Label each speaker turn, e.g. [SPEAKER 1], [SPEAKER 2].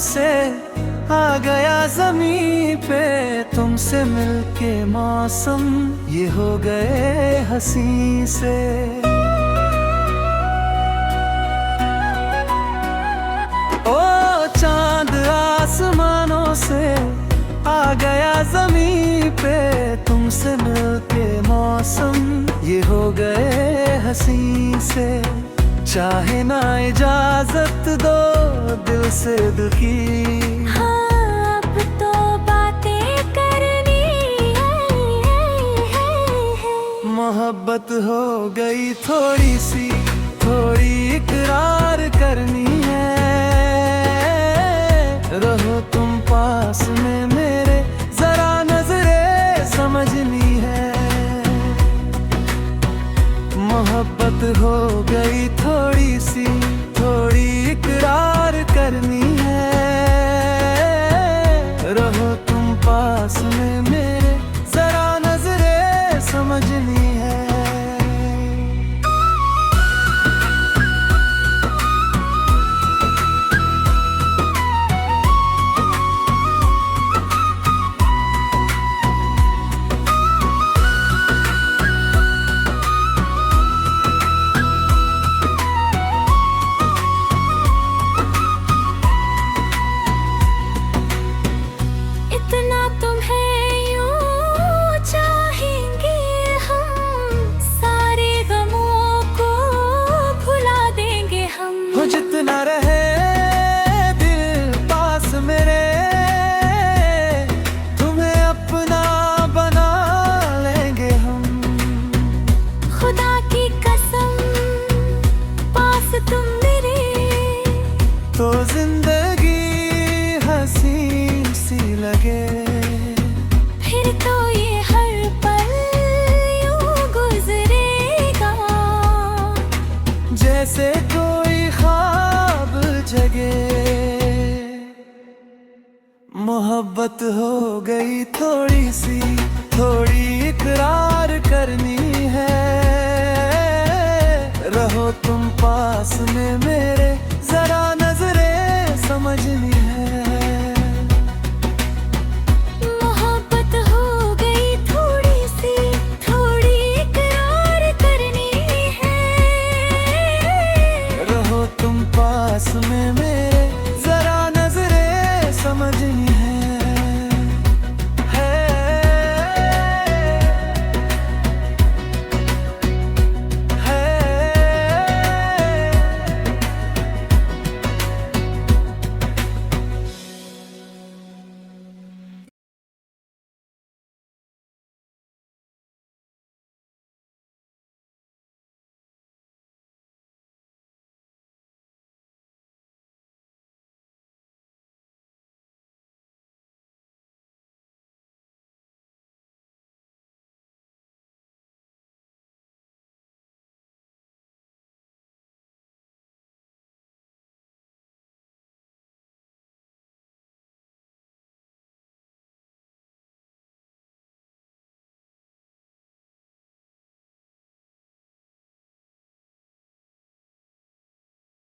[SPEAKER 1] से आ गया ज़मीं पे, तुमसे मिलके मौसम ये हो गए हंसी से। ओ चांद आसमानों से आ गया ज़मीं पे, तुमसे मिलके मौसम ये हो गए हंसी से। चाहे ना इजाजत दो दिल से दुखी,
[SPEAKER 2] हाँ अब तो बातें करनी है।
[SPEAKER 1] मोहब्बत हो गई थोड़ी सी, थोड़ी इकरार करनी है। रहो तुम पास में मेरे, जरा नजरे समझनी है। मोहब्बत हो गई थोड़ी सी, थोड़ी इकरार करनी है। रहो तुम पास में मेरे, जरा नजरे समझनी है।
[SPEAKER 2] इतना तुम्हें यूं चाहेंगे हम, सारे गमों को भुला देंगे हम।
[SPEAKER 1] हो जितना रहे दिल पास मेरे, तुम्हें अपना बना लेंगे हम।
[SPEAKER 2] खुदा की कसम पास तुम मेरे,
[SPEAKER 1] तो जिंदगी हसीन सी लगे।
[SPEAKER 2] फिर तो ये हर पल यूं गुजरेगा,
[SPEAKER 1] जैसे कोई ख्वाब जगे। मोहब्बत हो गई थोड़ी सी, थोड़ी इकरार करनी है। रहो तुम पास में